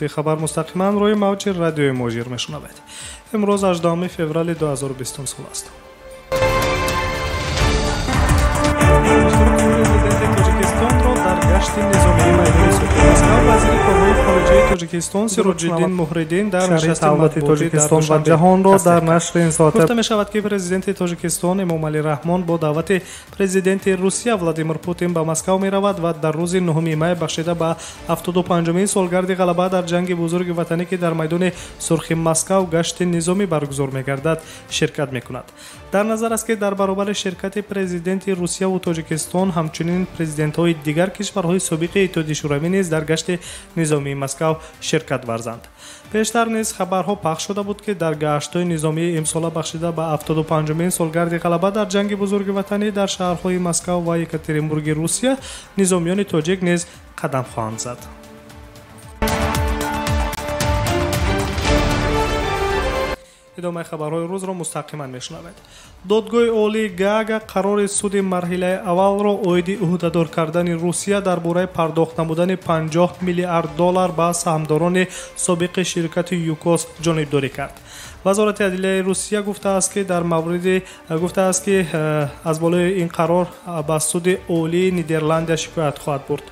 خبر مستقیما روی موج رادیوی موجیر میشنوید. امروز 18 فوریه 2020 سال است. وزیر کارهای خارجه تاجیکستان سیروج‌الدین محردین در نشست مطبوعاتی تاجیکستان و جهان را در نشر این ساعت گفته می‌شود که پرزیدنت تاجیکستان امامعلی رحمان با دعوت پرزیدنت روسیه ولادیمیر پوتین به مسکو می‌رود و در روز 9 می بخشیده به 75مین سالگرد غلبه در جنگ بزرگ وطنی که در میدان سرخ مسکو گشت نظامی برگزار می‌گردد شرکت می‌کند. در نظر است که در برابر شرکت پرزیدنت روسیه و تاجیکستان همچنین پرزیدنت‌های دیگر کشورهای سابق اتحادیه شوروی نیز در گشت نظامی مسکو شرکت ورزند. پیشتر نیز خبرها پخش شده بود که در گشت‌های نظامی امسال بخشیده به 75مین سالگرد غلبه در جنگ بزرگ وطنی در شهرهای مسکو و یکاترینبورگ روسیه نظامیان تاجیک نیز قدم خواهند زد. ادامه خبرهای روز را مستقیما میشنوید. دادگاه عالی гаага قرار سود مرحله اول را عاید عهده‌دار کردن روسیه درباره پرداخت نمودن 50 میلیارد دلار به سهامداران سابق شرکت یوکوس جانبداری کرد. وزارت عدلیه روسیه گفته است که از بالای این قرار به سود عالی نیدرلند شکایت خواهد برد.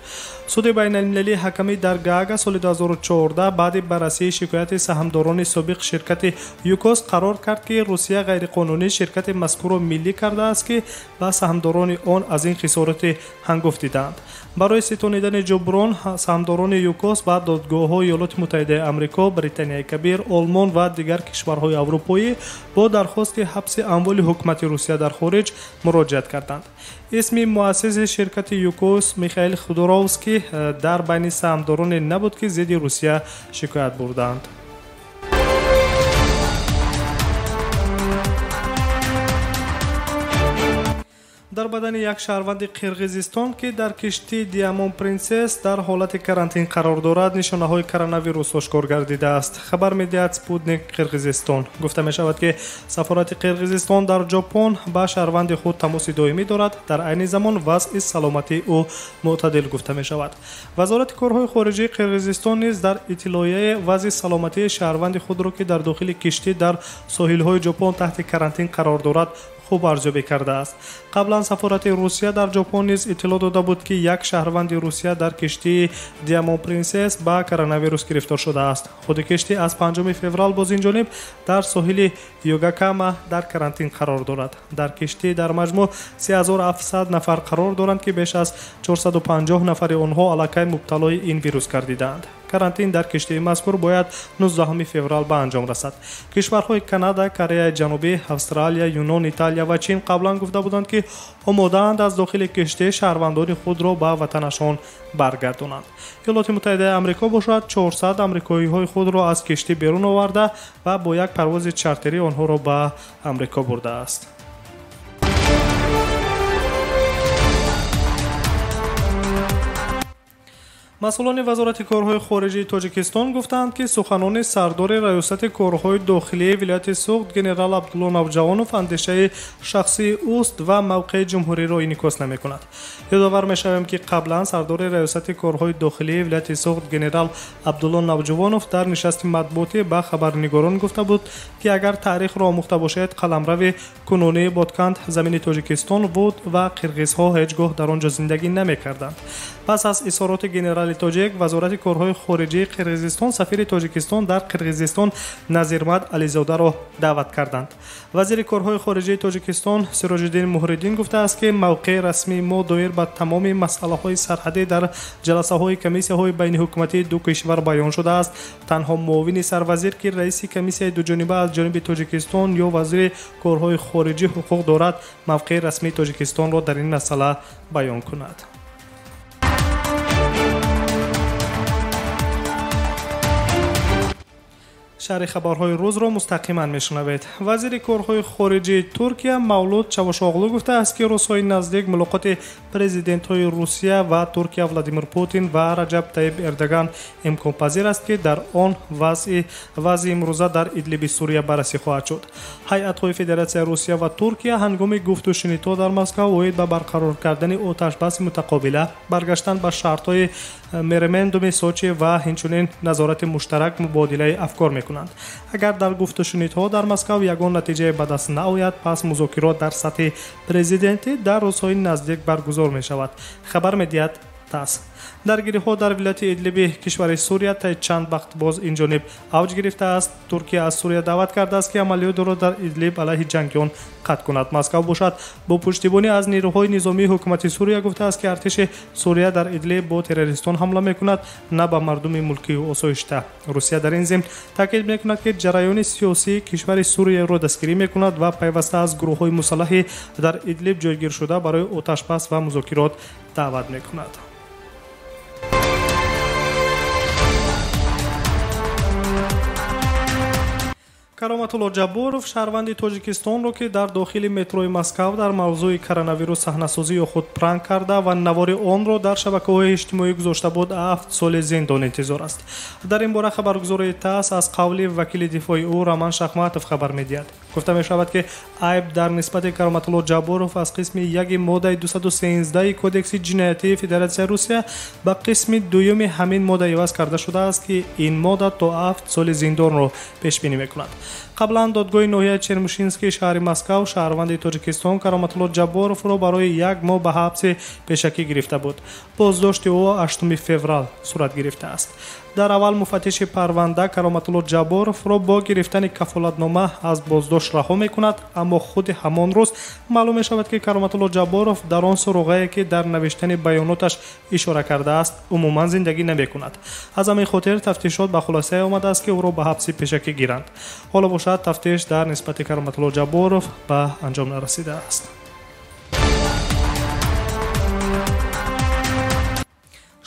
سود بین المللی حکمی در гаага سال 2014 بعد بررسی شکایت سهامداران سابق شرکت یوکوس قرار کرد که روسیه غیرقانونی شرکت مذکور را ملی کرده است که به سهامداران آن از این خسارت هنگفت دیدند. برای ستانیدن جبران سهامداران یوکوس به دادگاه‌های ایالات متحده آمریکا، بریتانیای کبیر، آلمان و دیگر کشورهای اروپایی با درخواست حبس اموال حکومت روسیه در خارج مراجعت کردند. اسم مؤسس شرکت یوکوس میخائیل خودروفسکی در بین سهامداران نبود که ضد روسیه شکایت بردند. در بدن یک شهروند قرقیزستان که در کشتی دیامون پرنسس در حالت کرانتین قرار دارد نشانه‌های کرونا ویروس آشکار گردیده است. خبر می‌دهد سپوتنیک قرقیزستان. گفته می‌شود که سفارت قرقیزستان در ژاپن با شهروند خود تماس دائمی دارد. در عین زمان وضع سلامتی او معتدل گفته می‌شود. وزارت کارهای خارجه قرقیزستان نیز در اطلاعیه وضع سلامتی شهروند خود را که در داخل کشتی در ساحل‌های ژاپن تحت کرانتین قرار دارد خوب ارزیابی کرده است. قبلا سفارت روسیه در ژاپن نیز اطلاع داده بود که یک شهروند روسیه در کشتی دیامون پرنسس با کرونا ویروس گرفتار شده است. خود کشتی از 5 فوریه باز این جانب در ساحل یوگاکاما در کرانتین قرار دارد. در کشتی در مجموع 3700 نفر قرار دارند که بیش از 450 نفر آنها علاقه مبتلای این ویروس گردیدند. کرانتین در کشتی مذکور باید 19 فوریه به انجام رسد. کشورهای کانادا، کره جنوبی، استرالیا، یونان، ایتالیا و چین قبلا گفته بودند که آماده‌اند از داخل کشتی شهروندان خود را به وطنشان برگردانند. ایالات متحده آمریکا باشد 400 آمریکایی‌های خود را از کشتی بیرون آورده و با یک پرواز چارتری آنها را به آمریکا برده است. مسئولان وزارت کارهای خارجه تاجیکستان گفتند که سخنان سردار ریاست کارهای داخلی ولایت سوخت گنرال عبدالله نوجوانوف اندیشه شخصی اوست و موقع جمهوری را انعکاس نمی‌کند. یادآور می‌شویم که قبلا سردار ریاست کارهای داخلی ولایت سوخت گنرال عبدالله نوجوانوف در نشست مطبوعاتی با خبرنگاران گفته بود که اگر تاریخ را آموخته باشد قلمرو کنونی بادکند زمین تاجیکستان بود و قرقیزها هیچگاه در آنجا زندگی نمی‌کردند. پس از اظهارات گنرال تاجیک وزارت کارهای خارجه قرقیزستان سفیر تاجیکستان در قرقیزستان نظیرمد علیزاده را دعوت کردند. وزیر کارهای خارجه تاجیکستان سیروج‌الدین محردین گفته است که موقع رسمی ما دایر به تمام مسئله‌های سرحدی در جلسه‌های کمیسی‌های بین حکومتی دو کشور بیان شده است. تنها معاون سروزیر که رئیس کمیسیای دو جانبه از جانب تاجیکستان یا وزیر کارهای خارجه حقوق دارد موقع رسمی تاجیکستان را در این مسئله بیان کند. شرح خبرهای روز را مستقیما میشنوید. وزیر کارهای خارجه ترکیه مولود چاوشاغلو گفته است که روزهای نزدیک ملاقات پرزیدنت های روسیه و ترکیه ولادیمیر پوتین و رجب طیب اردوغان امکان پذیر است که در آن وضع امروزه در ادلیب سوریه بررسی خواهد شد. هیئت های فدراسیون روسیه و ترکیه هنگام گفت و شنیدها در مسکو اومید به برقرار کردن آتش بس متقابله، برگشتن به شرط های меремендуми сочи ва инчунин назорати муштарак мубодилаи афкор мекунанд. Агар дар гуфтушунидҳо дар Москав ягон натиҷае ба даст наояд, пас музокирот дар сатҳи президентӣ дар рӯзҳои наздик баргузор мешавад. хабар медиҳад ТАСС. даргириҳо дар вилояти Идлиби кишвари Сурия таи чанд вақт боз инҷониб авҷ гирифтааст. Туркия аз Сурия даъват кардааст ки амалиётро дар Идлиб алайҳи ҷангиён қатъ кунад. Москав бошад бо пуштибонӣ аз нерӯҳои низомии ҳукумати Сурия гуфтааст ки артиши Сурия дар Идлиб бо террористон ҳамла мекунад, на ба мардуми мулкию осоишта. Русия дар ин зимн таъкид мекунад ки ҷараёни сиёсии кишвари Сурияро дастгирӣ мекунад ва пайваста аз гурӯҳҳои мусаллаҳи дар Идлиб ҷойгиршуда барои оташбас ва музокирот даъват мекунад. кароматулло ҷабборов шаҳрванди тоҷикистонро ки дар дохили метрои Москав дар мавзӯи коронавирус саҳнасозии худ пранк карда ва навори онро дар шабакаҳои иҷтимоӣ гузошта буд 7 соли зиндон интизор аст. Дар ин бора хабаргузории ТАСС аз қавли вакили дифои ӯ Роман Шахматов хабар медиҳад. гуфта мешавад ки айб дар нисбати кароматулло ҷабборов аз қисми 1 моддаи 213 кодекси ҷиноятии Федератсияи Русия ба қисми 2 ҳамин модда иваз карда шудааст ки ин модда то 7 соли зиндонро пешбинӣ мекунад. қаблан додгоҳи ноҳияи Чермушинскии шаҳри Москав шаҳрванди Тоҷикистон Кароматулло Ҷабборовро барои 1 моҳ ба ҳабси пешакӣ гирифта буд. Боздошти ӯ 8 феврал сурат гирифтааст. дар аввал муфаттиши парванда Кароматулло Ҷабборовро бо гирифтани кафолатнома аз боздошт раҳо мекунад, аммо худи ҳамон рӯз маълум мешавад ки Кароматулло Ҷабборов дар он суруғае ки дар навиштани баёноташ ишора кардааст умуман зиндагӣ намекунад. аз ҳамин хотир тафтишот ба хулосае омадааст ки ӯро ба ҳабси пешакӣ гиранд. ҳоло бошад тафтиш дар нисбати Кароматулло Ҷабборов ба анҷом нарасидааст.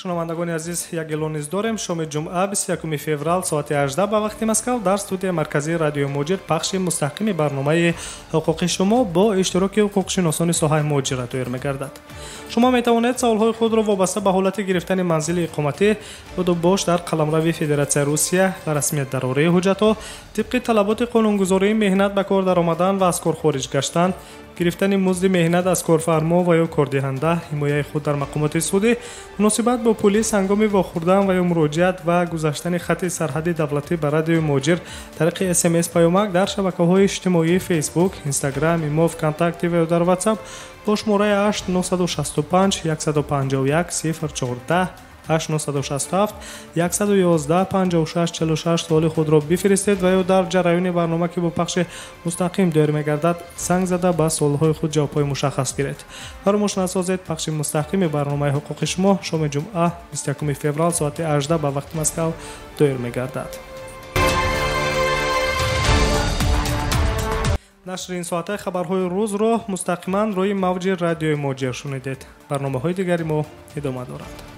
шунавандагони азиз, як эълон низ дорем. шоми ҷумъа 21 феврал соати 18 ба вақти Москав дар студияи марказии радиои Муҷир пахши мустақими барномаи ҳуқуқи шумо бо иштироки ҳуқуқшиносони соҳаи муҳоҷират доир мегардад. шумо метавонед саволҳои худро вобаста ба ҳолати гирифтани манзили иқоматӣ будубош дар қаламрави Федератсияи Русия ва расмият дарораи ҳуҷҷатҳо тибқи талаботи қонунгузории меҳнат ба кор даромадан ва аз кор хориҷ гаштан, гирифтани музди меҳнат аз корфармо ва ё кордиҳанда, ҳимояи худ дар мақомоти судӣ, муносибат бо пулис ҳангоми вохӯрдан ва ё муроҷиат ва гузаштани хатти сарҳади давлатӣ ба радиои Муҷир тариқи SMS паёмак дар шабакаҳои иҷтимоии Facebook, Instagram, Имо, ВКонтакте ва ё дар WhatsApp бо шумораи 8965 151 014 8967 111 5646 суоли худро бифиристед ва ё дар ҷараёни барнома ки бо пахши мустақим доир мегардад санг зада ба суолҳои худ ҷавобҳои мушаххас гиред. фаромӯш насозед, пахши мустақими барномаи ҳуқуқи шумо шоми ҷумъа 21 феврал соати 18 ба вақти Москав доир мегардад. нашри ин соатаи хабарҳои рӯзро мустақиман рӯи мавҷи радиои Муҷир шунидед. барномаҳои дигари мо идома дорад.